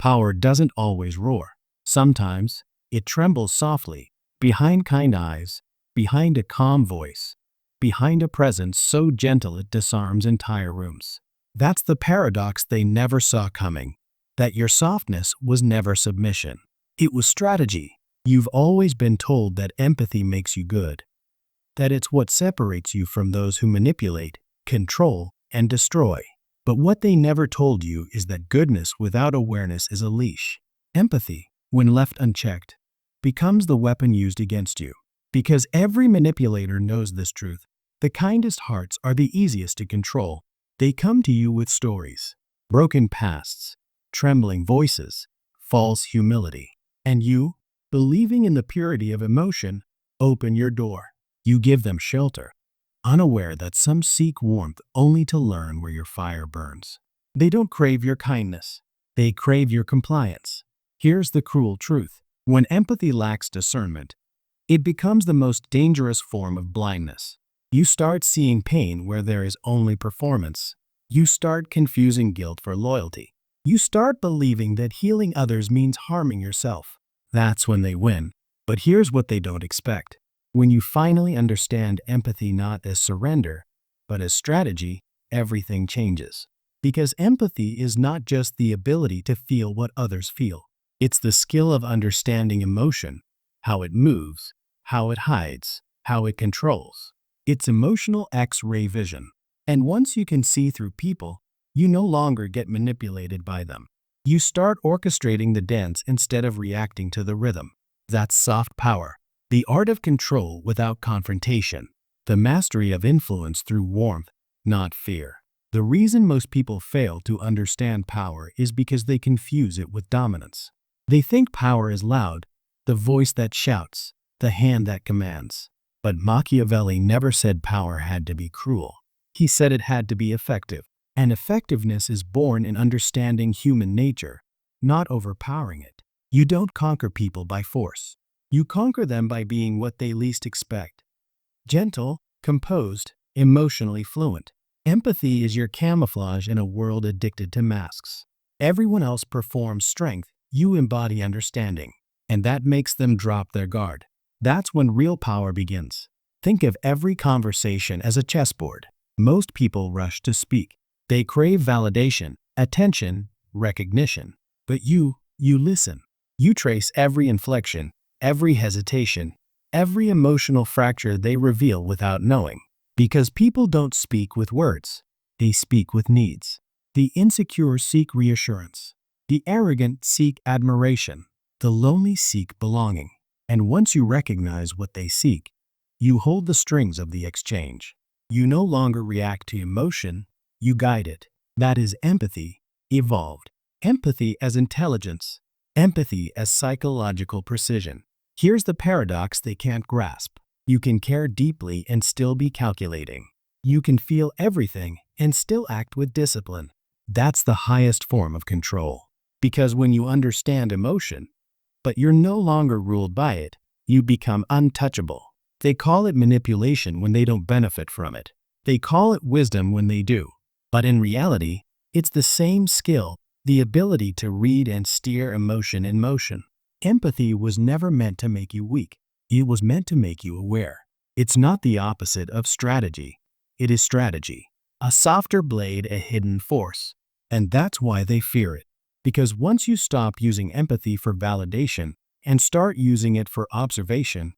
Power doesn't always roar. Sometimes, it trembles softly, behind kind eyes, behind a calm voice, behind a presence so gentle it disarms entire rooms. That's the paradox they never saw coming, that your softness was never submission. It was strategy. You've always been told that empathy makes you good, that it's what separates you from those who manipulate, control, and destroy. But what they never told you is that goodness without awareness is a leash. Empathy, when left unchecked, becomes the weapon used against you. Because every manipulator knows this truth. The kindest hearts are the easiest to control. They come to you with stories, broken pasts, trembling voices, false humility. And you, believing in the purity of emotion, open your door. You give them shelter, unaware that some seek warmth only to learn where your fire burns. They don't crave your kindness. They crave your compliance. Here's the cruel truth. When empathy lacks discernment, it becomes the most dangerous form of blindness. You start seeing pain where there is only performance. You start confusing guilt for loyalty. You start believing that healing others means harming yourself. That's when they win. But here's what they don't expect. When you finally understand empathy not as surrender, but as strategy, everything changes. Because empathy is not just the ability to feel what others feel. It's the skill of understanding emotion, how it moves, how it hides, how it controls. It's emotional X-ray vision. And once you can see through people, you no longer get manipulated by them. You start orchestrating the dance instead of reacting to the rhythm. That's soft power. The art of control without confrontation. The mastery of influence through warmth, not fear. The reason most people fail to understand power is because they confuse it with dominance. They think power is loud, the voice that shouts, the hand that commands. But Machiavelli never said power had to be cruel. He said it had to be effective. And effectiveness is born in understanding human nature, not overpowering it. You don't conquer people by force. You conquer them by being what they least expect. Gentle, composed, emotionally fluent. Empathy is your camouflage in a world addicted to masks. Everyone else performs strength, you embody understanding. And that makes them drop their guard. That's when real power begins. Think of every conversation as a chessboard. Most people rush to speak. They crave validation, attention, recognition. But you listen. You trace every inflection, every hesitation, every emotional fracture they reveal without knowing. Because people don't speak with words. They speak with needs. The insecure seek reassurance. The arrogant seek admiration. The lonely seek belonging. And once you recognize what they seek, you hold the strings of the exchange. You no longer react to emotion, you guide it. That is empathy, evolved. Empathy as intelligence. Empathy as psychological precision. Here's the paradox they can't grasp. You can care deeply and still be calculating. You can feel everything and still act with discipline. That's the highest form of control. Because when you understand emotion, but you're no longer ruled by it, you become untouchable. They call it manipulation when they don't benefit from it. They call it wisdom when they do. But in reality, it's the same skill, the ability to read and steer emotion in motion. Empathy was never meant to make you weak. It was meant to make you aware. It's not the opposite of strategy. It is strategy. A softer blade, a hidden force. And that's why they fear it. Because once you stop using empathy for validation and start using it for observation,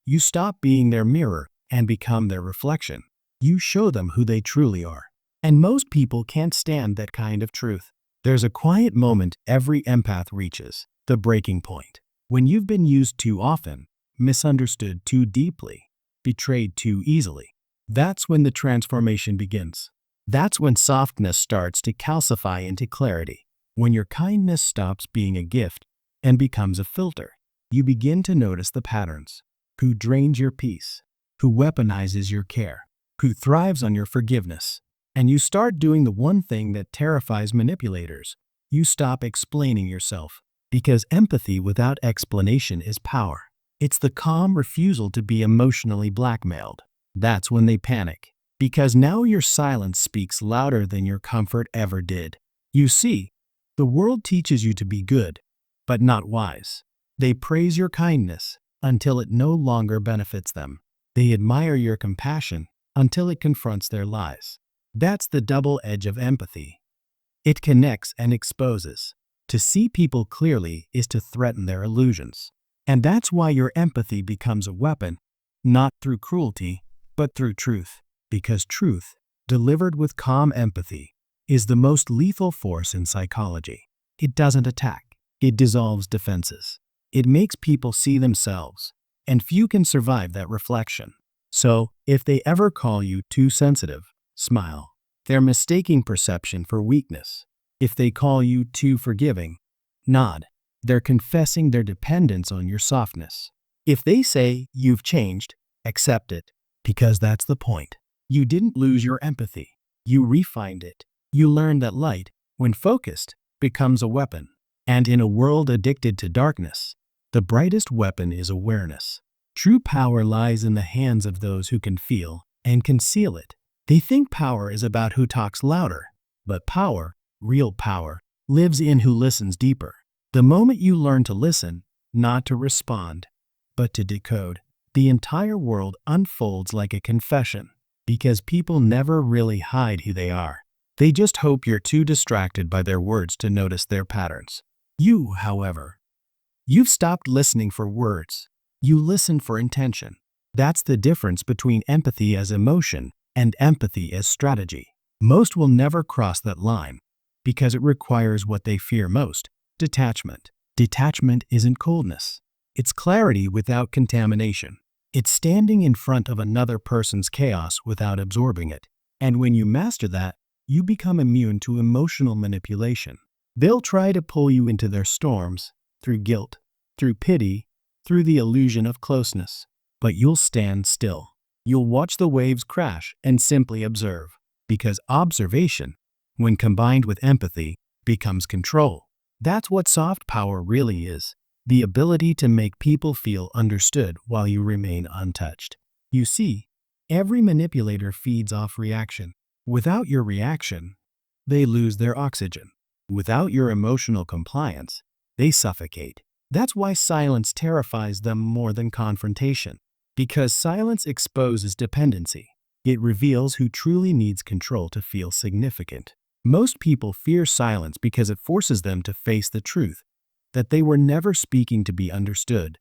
you stop being their mirror and become their reflection. You show them who they truly are. And most people can't stand that kind of truth. There's a quiet moment every empath reaches, the breaking point. When you've been used too often, misunderstood too deeply, betrayed too easily. That's when the transformation begins. That's when softness starts to calcify into clarity. When your kindness stops being a gift and becomes a filter, you begin to notice the patterns. Who drains your peace, who weaponizes your care, who thrives on your forgiveness. And you start doing the one thing that terrifies manipulators. You stop explaining yourself. Because empathy without explanation is power. It's the calm refusal to be emotionally blackmailed. That's when they panic. Because now your silence speaks louder than your comfort ever did. You see, The world teaches you to be good, but not wise. They praise your kindness until it no longer benefits them. They admire your compassion until it confronts their lies. That's the double edge of empathy. It connects and exposes. To see people clearly is to threaten their illusions. And that's why your empathy becomes a weapon, not through cruelty, but through truth. Because truth, delivered with calm empathy, is the most lethal force in psychology. It doesn't attack. It dissolves defenses. It makes people see themselves, and few can survive that reflection. So, if they ever call you too sensitive, smile. They're mistaking perception for weakness. If they call you too forgiving, nod. They're confessing their dependence on your softness. If they say you've changed, accept it, because that's the point. You didn't lose your empathy. You refined it. You learned that light, when focused, becomes a weapon. And in a world addicted to darkness, the brightest weapon is awareness. True power lies in the hands of those who can feel and conceal it. They think power is about who talks louder, but power, real power, lives in who listens deeper. The moment you learn to listen, not to respond, but to decode, the entire world unfolds like a confession, because people never really hide who they are. They just hope you're too distracted by their words to notice their patterns. You, however, you've stopped listening for words. You listen for intention. That's the difference between empathy as emotion and empathy as strategy. Most will never cross that line because it requires what they fear most: detachment. Detachment isn't coldness. It's clarity without contamination. It's standing in front of another person's chaos without absorbing it. And when you master that, you become immune to emotional manipulation. They'll try to pull you into their storms through guilt, through pity, through the illusion of closeness. But you'll stand still. You'll watch the waves crash and simply observe, because observation, when combined with empathy, becomes control. That's what soft power really is: the ability to make people feel understood while you remain untouched. You see, every manipulator feeds off reaction. Without your reaction, they lose their oxygen. Without your emotional compliance, they suffocate. That's why silence terrifies them more than confrontation. Because silence exposes dependency. It reveals who truly needs control to feel significant. Most people fear silence because it forces them to face the truth that they were never speaking to be understood.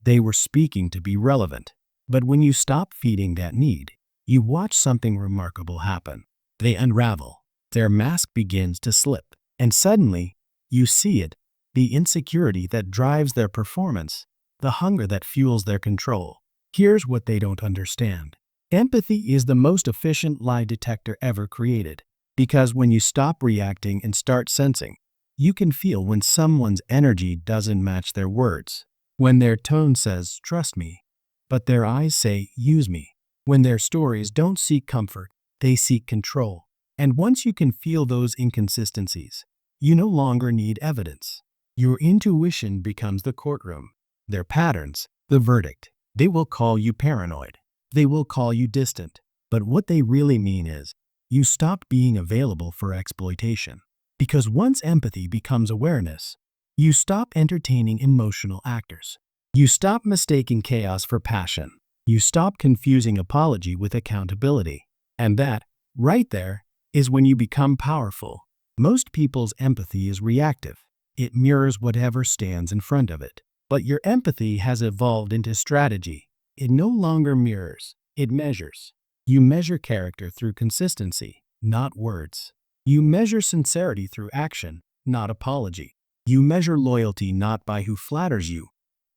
They were speaking to be relevant. But when you stop feeding that need, you watch something remarkable happen. They unravel. Their mask begins to slip. And suddenly, you see it: the insecurity that drives their performance, the hunger that fuels their control. Here's what they don't understand. Empathy is the most efficient lie detector ever created. Because when you stop reacting and start sensing, you can feel when someone's energy doesn't match their words. When their tone says, "Trust me," but their eyes say, "Use me." When their stories don't seek comfort, they seek control. And once you can feel those inconsistencies, you no longer need evidence. Your intuition becomes the courtroom. Their patterns, the verdict. They will call you paranoid. They will call you distant. But what they really mean is, you stop being available for exploitation. Because once empathy becomes awareness, you stop entertaining emotional actors. You stop mistaking chaos for passion. You stop confusing apology with accountability. And that, right there, is when you become powerful. Most people's empathy is reactive. It mirrors whatever stands in front of it. But your empathy has evolved into strategy. It no longer mirrors, it measures. You measure character through consistency, not words. You measure sincerity through action, not apology. You measure loyalty not by who flatters you,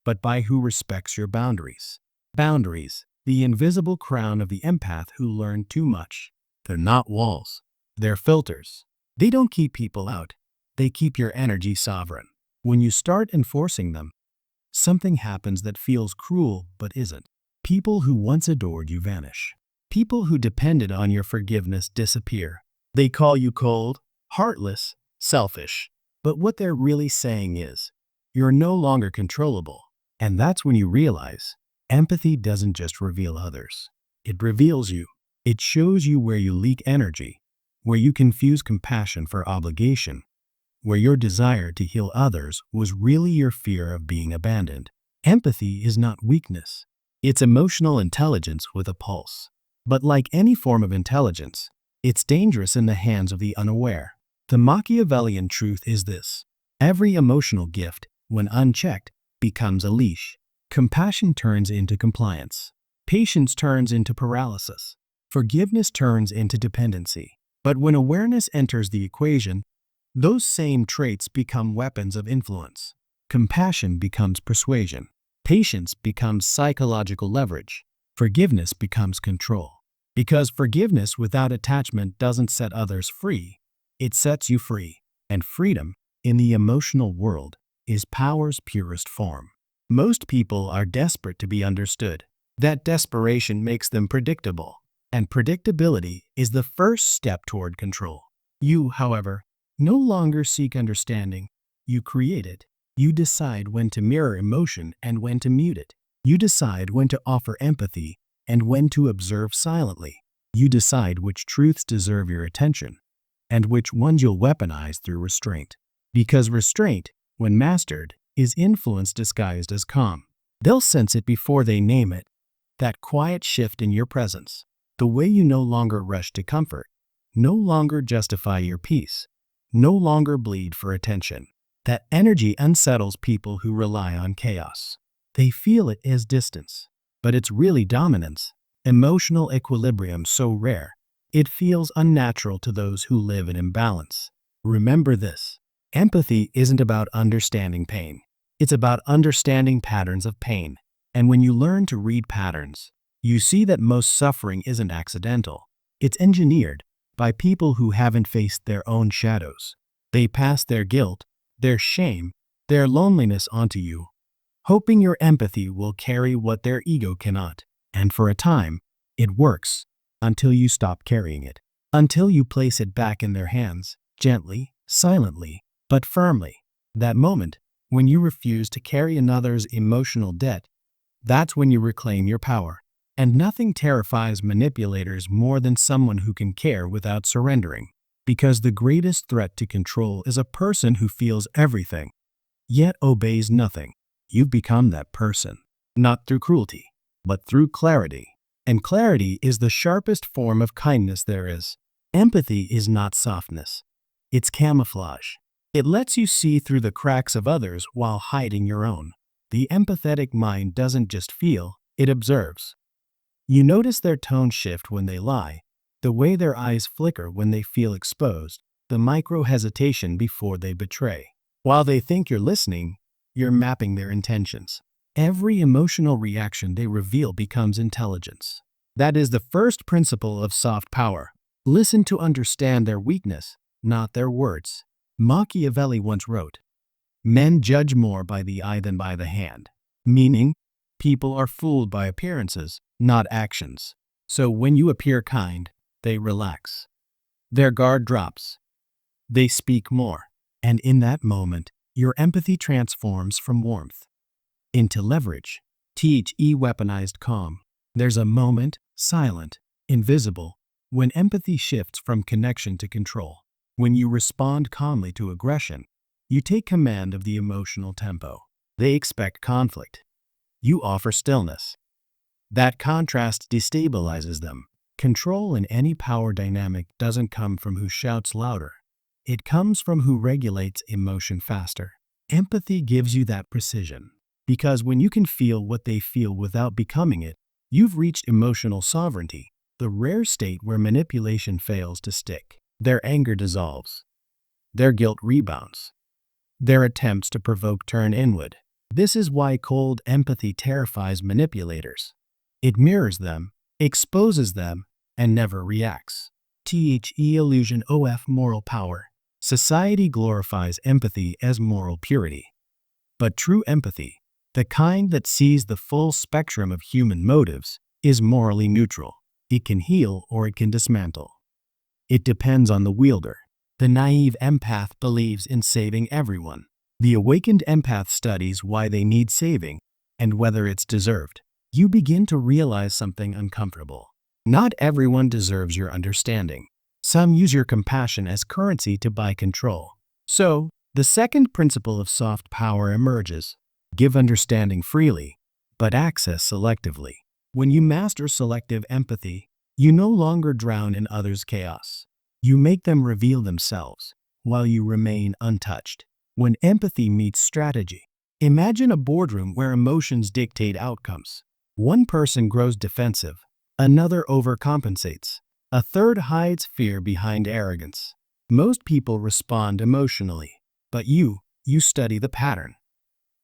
but by who respects your boundaries. Boundaries, the invisible crown of the empath who learned too much. They're not walls. They're filters. They don't keep people out. They keep your energy sovereign. When you start enforcing them, something happens that feels cruel but isn't. People who once adored you vanish. People who depended on your forgiveness disappear. They call you cold, heartless, selfish. But what they're really saying is, you're no longer controllable. And that's when you realize, empathy doesn't just reveal others. It reveals you. It shows you where you leak energy, where you confuse compassion for obligation, where your desire to heal others was really your fear of being abandoned. Empathy is not weakness. It's emotional intelligence with a pulse. But like any form of intelligence, it's dangerous in the hands of the unaware. The Machiavellian truth is this: every emotional gift, when unchecked, becomes a leash. Compassion turns into compliance. Patience turns into paralysis. Forgiveness turns into dependency. But when awareness enters the equation, those same traits become weapons of influence. Compassion becomes persuasion. Patience becomes psychological leverage. Forgiveness becomes control. Because forgiveness without attachment doesn't set others free, it sets you free. And freedom, in the emotional world, is power's purest form. Most people are desperate to be understood. That desperation makes them predictable. And predictability is the first step toward control. You, however, no longer seek understanding. You create it. You decide when to mirror emotion and when to mute it. You decide when to offer empathy and when to observe silently. You decide which truths deserve your attention and which ones you'll weaponize through restraint. Because restraint, when mastered, is influence disguised as calm. They'll sense it before they name it. That quiet shift in your presence. The way you no longer rush to comfort, no longer justify your peace, no longer bleed for attention. That energy unsettles people who rely on chaos. They feel it as distance, but it's really dominance. Emotional equilibrium so rare, it feels unnatural to those who live in imbalance. Remember this: empathy isn't about understanding pain. It's about understanding patterns of pain. And when you learn to read patterns, you see that most suffering isn't accidental. It's engineered by people who haven't faced their own shadows. They pass their guilt, their shame, their loneliness onto you, hoping your empathy will carry what their ego cannot. And for a time, it works, until you stop carrying it. Until you place it back in their hands, gently, silently, but firmly. That moment, when you refuse to carry another's emotional debt, that's when you reclaim your power. And nothing terrifies manipulators more than someone who can care without surrendering. Because the greatest threat to control is a person who feels everything, yet obeys nothing. You've become that person, not through cruelty, but through clarity. And clarity is the sharpest form of kindness there is. Empathy is not softness. It's camouflage. It lets you see through the cracks of others while hiding your own. The empathetic mind doesn't just feel, it observes. You notice their tone shift when they lie, the way their eyes flicker when they feel exposed, the micro-hesitation before they betray. While they think you're listening, you're mapping their intentions. Every emotional reaction they reveal becomes intelligence. That is the first principle of soft power. Listen to understand their weakness, not their words. Machiavelli once wrote, "Men judge more by the eye than by the hand," meaning people are fooled by appearances, not actions. So when you appear kind, they relax. Their guard drops. They speak more. And in that moment, your empathy transforms from warmth into leverage. The weaponized calm. There's a moment, silent, invisible, when empathy shifts from connection to control. When you respond calmly to aggression, you take command of the emotional tempo. They expect conflict. You offer stillness. That contrast destabilizes them. Control in any power dynamic doesn't come from who shouts louder. It comes from who regulates emotion faster. Empathy gives you that precision. Because when you can feel what they feel without becoming it, you've reached emotional sovereignty, the rare state where manipulation fails to stick. Their anger dissolves. Their guilt rebounds. Their attempts to provoke turn inward. This is why cold empathy terrifies manipulators. It mirrors them, exposes them, and never reacts. Illusion of moral power. Society glorifies empathy as moral purity. But true empathy, the kind that sees the full spectrum of human motives, is morally neutral. It can heal or it can dismantle. It depends on the wielder. The naive empath believes in saving everyone. The awakened empath studies why they need saving and whether it's deserved. You begin to realize something uncomfortable. Not everyone deserves your understanding. Some use your compassion as currency to buy control. So, the second principle of soft power emerges. Give understanding freely, but access selectively. When you master selective empathy, you no longer drown in others' chaos. You make them reveal themselves, while you remain untouched. When empathy meets strategy, imagine a boardroom where emotions dictate outcomes. One person grows defensive, another overcompensates, a third hides fear behind arrogance. Most people respond emotionally, but you study the pattern.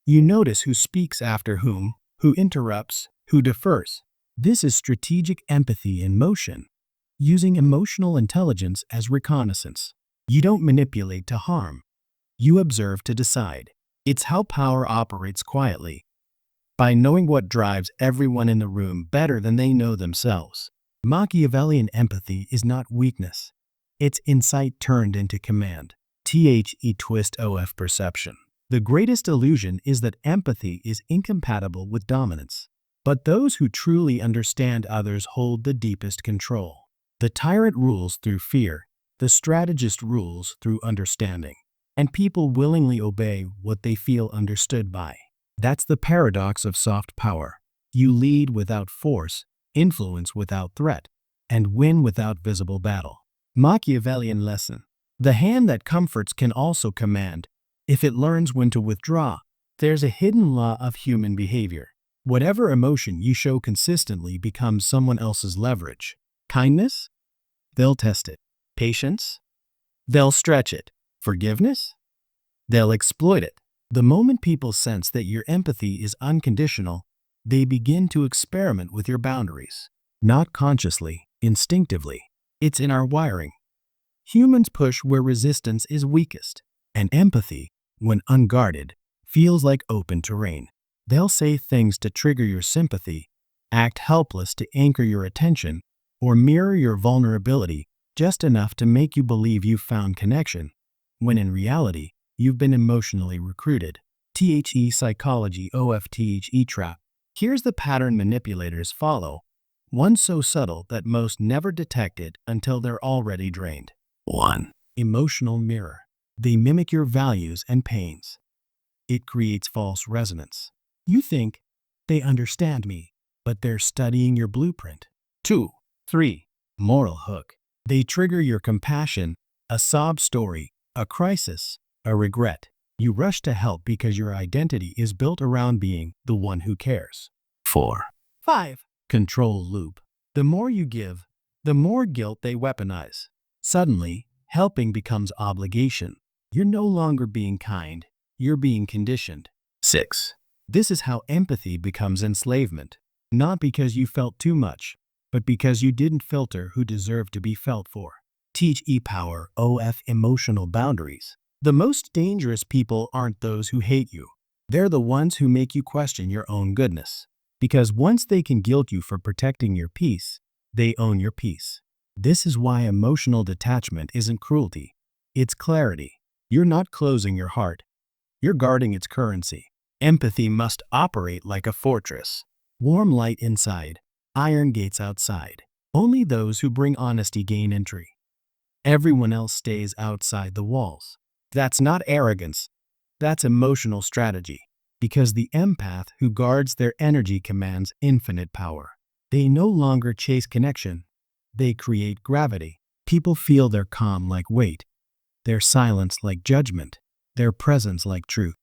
You notice who speaks after whom, who interrupts, who defers. This is strategic empathy in motion, using emotional intelligence as reconnaissance. You don't manipulate to harm. You observe to decide. It's how power operates quietly, by knowing what drives everyone in the room better than they know themselves. Machiavellian empathy is not weakness. It's insight turned into command. Twist of perception. The greatest illusion is that empathy is incompatible with dominance. But those who truly understand others hold the deepest control. The tyrant rules through fear, the strategist rules through understanding, and people willingly obey what they feel understood by. That's the paradox of soft power. You lead without force, influence without threat, and win without visible battle. Machiavellian lesson. The hand that comforts can also command. If it learns when to withdraw, there's a hidden law of human behavior. Whatever emotion you show consistently becomes someone else's leverage. Kindness? They'll test it. Patience? They'll stretch it. Forgiveness? They'll exploit it. The moment people sense that your empathy is unconditional, they begin to experiment with your boundaries. Not consciously, instinctively. It's in our wiring. Humans push where resistance is weakest, and empathy, when unguarded, feels like open terrain. They'll say things to trigger your sympathy, act helpless to anchor your attention, or mirror your vulnerability just enough to make you believe you've found connection, when in reality, you've been emotionally recruited. Psychology trap. Here's the pattern manipulators follow, one so subtle that most never detect it until they're already drained. 1. Emotional mirror. They mimic your values and pains. It creates false resonance. You think, they understand me, but they're studying your blueprint. 2. 3. Moral hook. They trigger your compassion, a sob story, a crisis, a regret. You rush to help because your identity is built around being the one who cares. 4. 5. Control loop. The more you give, the more guilt they weaponize. Suddenly, helping becomes obligation. You're no longer being kind, you're being conditioned. 6. This is how empathy becomes enslavement. Not because you felt too much, but because you didn't filter who deserved to be felt for. Power emotional boundaries. The most dangerous people aren't those who hate you. They're the ones who make you question your own goodness. Because once they can guilt you for protecting your peace, they own your peace. This is why emotional detachment isn't cruelty. It's clarity. You're not closing your heart. You're guarding its currency. Empathy must operate like a fortress. Warm light inside, iron gates outside. Only those who bring honesty gain entry. Everyone else stays outside the walls. That's not arrogance. That's emotional strategy. Because the empath who guards their energy commands infinite power. They no longer chase connection. They create gravity. People feel their calm like weight, their silence like judgment, their presence like truth.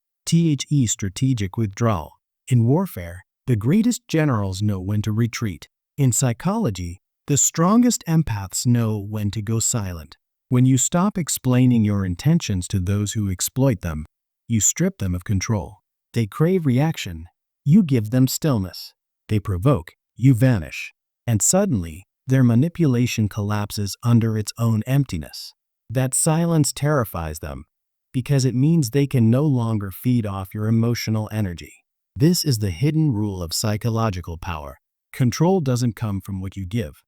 Strategic withdrawal. In warfare, the greatest generals know when to retreat. In psychology, the strongest empaths know when to go silent. When you stop explaining your intentions to those who exploit them, you strip them of control. They crave reaction. You give them stillness. They provoke. You vanish. And suddenly, their manipulation collapses under its own emptiness. That silence terrifies them, because it means they can no longer feed off your emotional energy. This is the hidden rule of psychological power. Control doesn't come from what you give.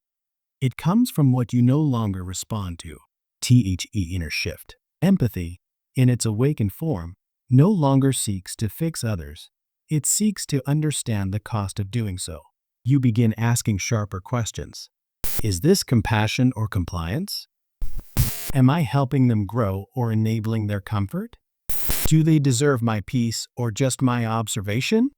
It comes from what you no longer respond to. Inner shift. Empathy, in its awakened form, no longer seeks to fix others. It seeks to understand the cost of doing so. You begin asking sharper questions. Is this compassion or compliance? Am I helping them grow or enabling their comfort? Do they deserve my peace or just my observation?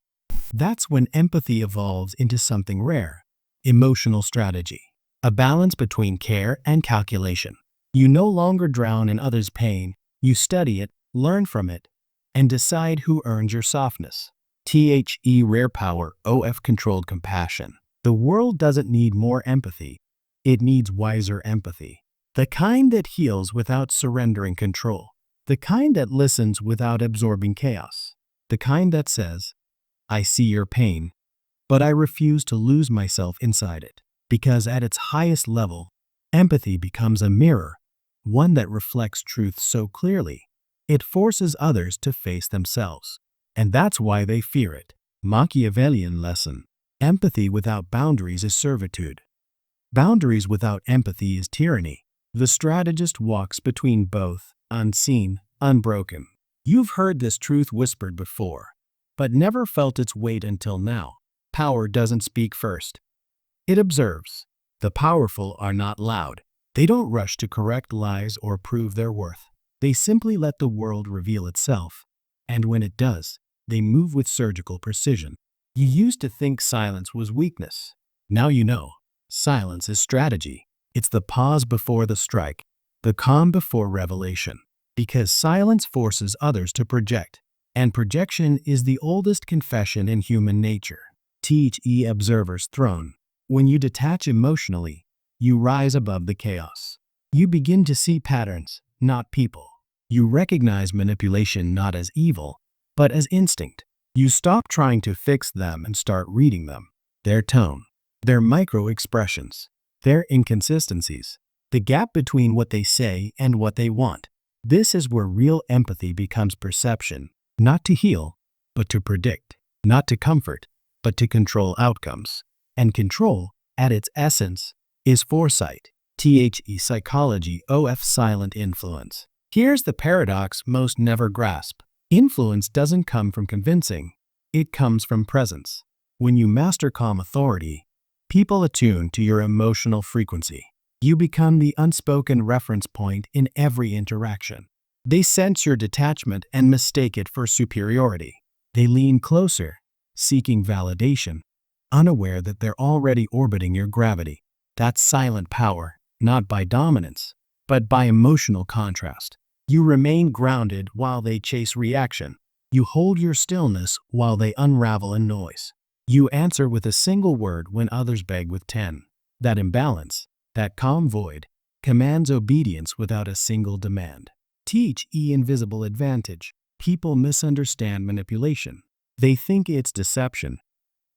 That's when empathy evolves into something rare. Emotional strategy. A balance between care and calculation. You no longer drown in others' pain, you study it, learn from it, and decide who earns your softness. Rare power, controlled compassion. The world doesn't need more empathy, it needs wiser empathy. The kind that heals without surrendering control. The kind that listens without absorbing chaos. The kind that says, I see your pain, but I refuse to lose myself inside it. Because at its highest level, empathy becomes a mirror, one that reflects truth so clearly, it forces others to face themselves. And that's why they fear it. Machiavellian lesson. Empathy without boundaries is servitude. Boundaries without empathy is tyranny. The strategist walks between both, unseen, unbroken. You've heard this truth whispered before, but never felt its weight until now. Power doesn't speak first. It observes. The powerful are not loud. They don't rush to correct lies or prove their worth. They simply let the world reveal itself. And when it does, they move with surgical precision. You used to think silence was weakness. Now you know. Silence is strategy. It's the pause before the strike, the calm before revelation. Because silence forces others to project. And projection is the oldest confession in human nature. Observer's throne. When you detach emotionally, you rise above the chaos. You begin to see patterns, not people. You recognize manipulation not as evil, but as instinct. You stop trying to fix them and start reading them. Their tone, their micro-expressions, their inconsistencies, the gap between what they say and what they want. This is where real empathy becomes perception, not to heal, but to predict, not to comfort, but to control outcomes. And control, at its essence, is foresight. Psychology silent influence. Here's the paradox most never grasp. Influence doesn't come from convincing. It comes from presence. When you master calm authority, people attune to your emotional frequency. You become the unspoken reference point in every interaction. They sense your detachment and mistake it for superiority. They lean closer, seeking validation, unaware that they're already orbiting your gravity. That's silent power, not by dominance, but by emotional contrast. You remain grounded while they chase reaction. You hold your stillness while they unravel in noise. You answer with a single word when others beg with 10. That imbalance, that calm void, commands obedience without a single demand. Invisible advantage. People misunderstand manipulation. They think it's deception,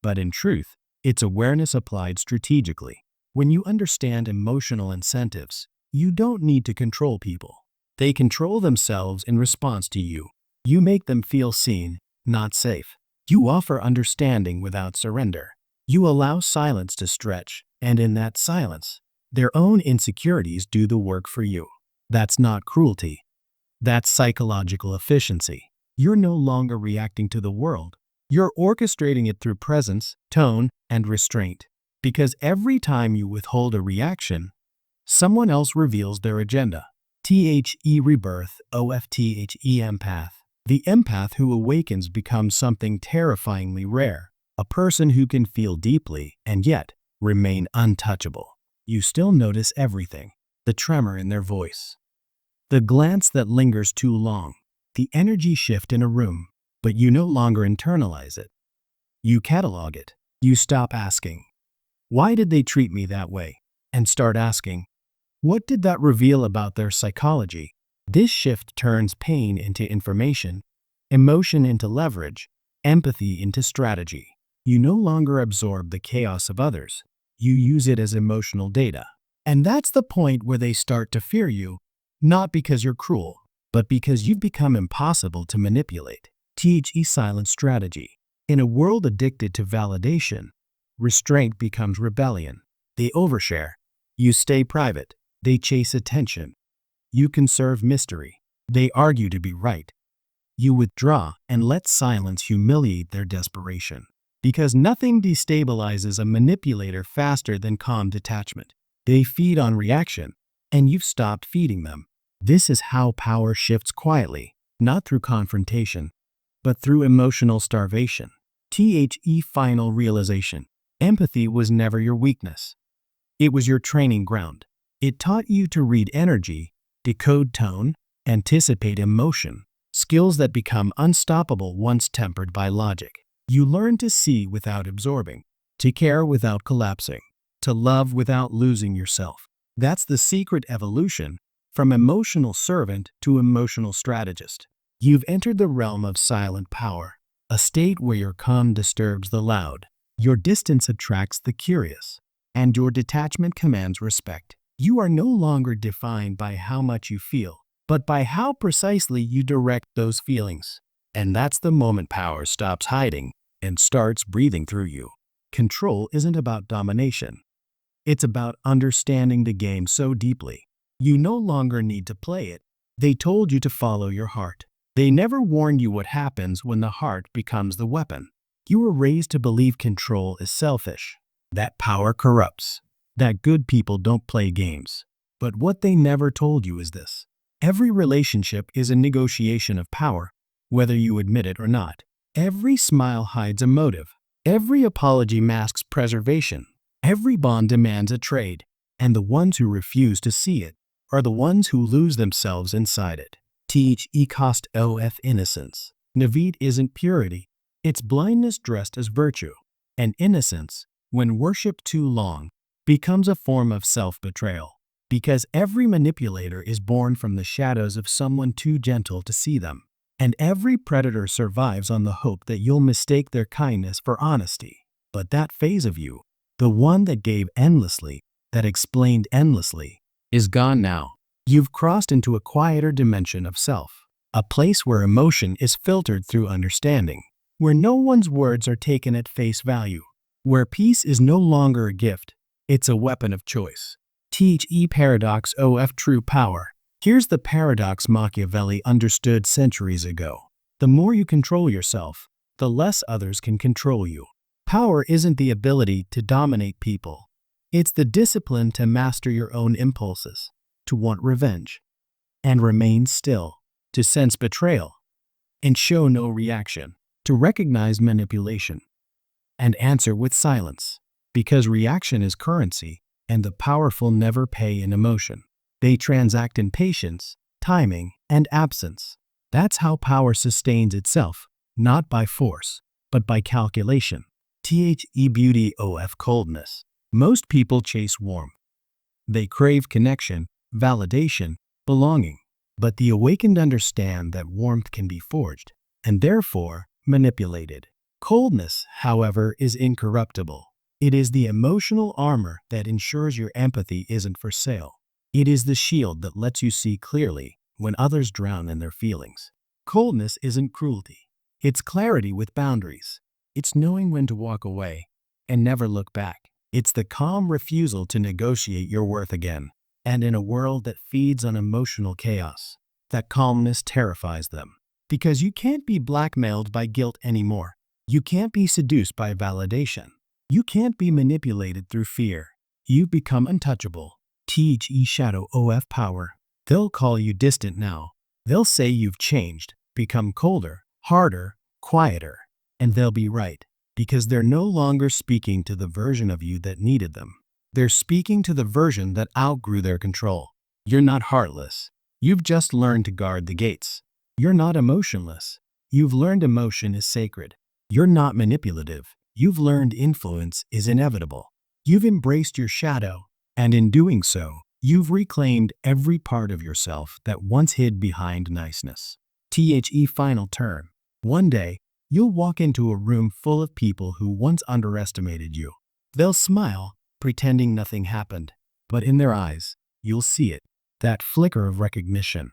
but in truth, it's awareness applied strategically. When you understand emotional incentives, you don't need to control people. They control themselves in response to you. You make them feel seen, not safe. You offer understanding without surrender. You allow silence to stretch, and in that silence, their own insecurities do the work for you. That's not cruelty. That's psychological efficiency. You're no longer reacting to the world. You're orchestrating it through presence, tone, and restraint. Because every time you withhold a reaction, someone else reveals their agenda. Rebirth, empath. The empath who awakens becomes something terrifyingly rare. A person who can feel deeply and yet remain untouchable. You still notice everything. The tremor in their voice. The glance that lingers too long. The energy shift in a room. But you no longer internalize it. You catalog it. You stop asking, why did they treat me that way? And start asking, what did that reveal about their psychology? This shift turns pain into information, emotion into leverage, empathy into strategy. You no longer absorb the chaos of others. You use it as emotional data. And that's the point where they start to fear you, not because you're cruel, but because you've become impossible to manipulate. Silent strategy. In a world addicted to validation, restraint becomes rebellion. They overshare. You stay private. They chase attention. You conserve mystery. They argue to be right. You withdraw and let silence humiliate their desperation. Because nothing destabilizes a manipulator faster than calm detachment. They feed on reaction. and you've stopped feeding them. This is how power shifts quietly, not through confrontation, but through emotional starvation. Final realization. Empathy was never your weakness. It was your training ground. It taught you to read energy, decode tone, anticipate emotion, skills that become unstoppable once tempered by logic. You learn to see without absorbing, to care without collapsing, to love without losing yourself. That's the secret evolution from emotional servant to emotional strategist. You've entered the realm of silent power, a state where your calm disturbs the loud, your distance attracts the curious, and your detachment commands respect. You are no longer defined by how much you feel, but by how precisely you direct those feelings. And that's the moment power stops hiding and starts breathing through you. Control isn't about domination. It's about understanding the game so deeply. You no longer need to play it. They told you to follow your heart. They never warned you what happens when the heart becomes the weapon. You were raised to believe control is selfish, that power corrupts, that good people don't play games. But what they never told you is this. Every relationship is a negotiation of power, whether you admit it or not. Every smile hides a motive. Every apology masks preservation. Every bond demands a trade, and the ones who refuse to see it are the ones who lose themselves inside it. Cost of innocence. Naveed isn't purity. It's blindness dressed as virtue. And innocence, when worshipped too long, becomes a form of self-betrayal. Because every manipulator is born from the shadows of someone too gentle to see them. And every predator survives on the hope that you'll mistake their kindness for honesty. But that phase of you, the one that gave endlessly, that explained endlessly, is gone now. You've crossed into a quieter dimension of self, a place where emotion is filtered through understanding, where no one's words are taken at face value, where peace is no longer a gift, it's a weapon of choice. Paradox of true power. Here's the paradox Machiavelli understood centuries ago. The more you control yourself, the less others can control you. Power isn't the ability to dominate people. It's the discipline to master your own impulses, to want revenge, and remain still, to sense betrayal, and show no reaction, to recognize manipulation, and answer with silence. Because reaction is currency, and the powerful never pay in emotion. They transact in patience, timing, and absence. That's how power sustains itself, not by force, but by calculation. Beauty of coldness. Most people chase warmth. They crave connection, validation, belonging. But the awakened understand that warmth can be forged, and therefore manipulated. Coldness, however, is incorruptible. It is the emotional armor that ensures your empathy isn't for sale. It is the shield that lets you see clearly when others drown in their feelings. Coldness isn't cruelty. It's clarity with boundaries. It's knowing when to walk away and never look back. It's the calm refusal to negotiate your worth again. And in a world that feeds on emotional chaos, that calmness terrifies them. Because you can't be blackmailed by guilt anymore. You can't be seduced by validation. You can't be manipulated through fear. You've become untouchable. Shadow of power. They'll call you distant now. They'll say you've changed, become colder, harder, quieter. And they'll be right, because they're no longer speaking to the version of you that needed them. They're speaking to the version that outgrew their control. You're not heartless. You've just learned to guard the gates. You're not emotionless. You've learned emotion is sacred. You're not manipulative. You've learned influence is inevitable. You've embraced your shadow, and in doing so, you've reclaimed every part of yourself that once hid behind niceness. Final turn. One day, you'll walk into a room full of people who once underestimated you. They'll smile, pretending nothing happened, but in their eyes, you'll see it, that flicker of recognition,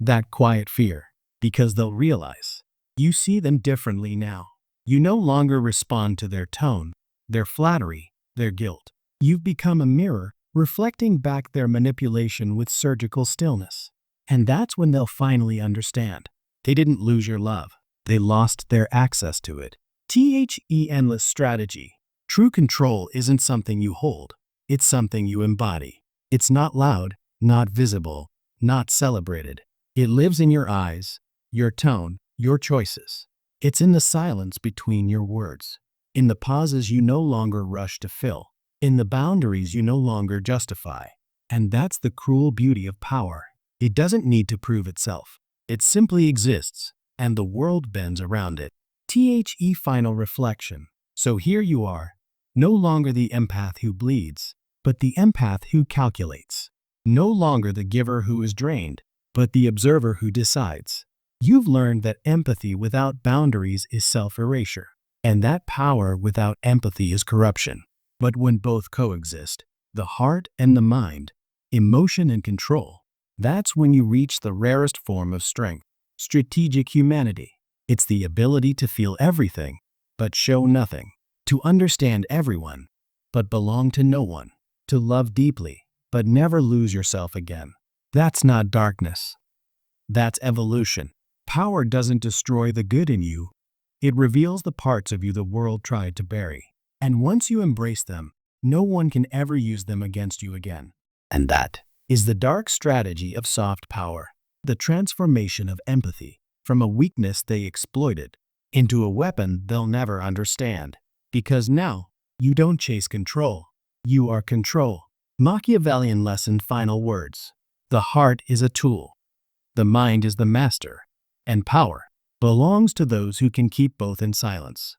that quiet fear, because they'll realize you see them differently now. You no longer respond to their tone, their flattery, their guilt. You've become a mirror, reflecting back their manipulation with surgical stillness. And that's when they'll finally understand. They didn't lose your love. They lost their access to it. Endless strategy. True control isn't something you hold. It's something you embody. It's not loud, not visible, not celebrated. It lives in your eyes, your tone, your choices. It's in the silence between your words, in the pauses you no longer rush to fill, in the boundaries you no longer justify. And that's the cruel beauty of power. It doesn't need to prove itself. It simply exists, and the world bends around it. Final reflection. So here you are, no longer the empath who bleeds, but the empath who calculates. No longer the giver who is drained, but the observer who decides. You've learned that empathy without boundaries is self-erasure, and that power without empathy is corruption. But when both coexist, the heart and the mind, emotion and control, that's when you reach the rarest form of strength, strategic humanity. It's the ability to feel everything, but show nothing, to understand everyone, but belong to no one, to love deeply, but never lose yourself again. That's not darkness. That's evolution. Power doesn't destroy the good in you. It reveals the parts of you the world tried to bury. And once you embrace them, no one can ever use them against you again. And that is the dark strategy of soft power, the transformation of empathy from a weakness they exploited into a weapon they'll never understand. Because now, you don't chase control, you are control. Machiavellian lesson final words. The heart is a tool, the mind is the master, and power belongs to those who can keep both in silence.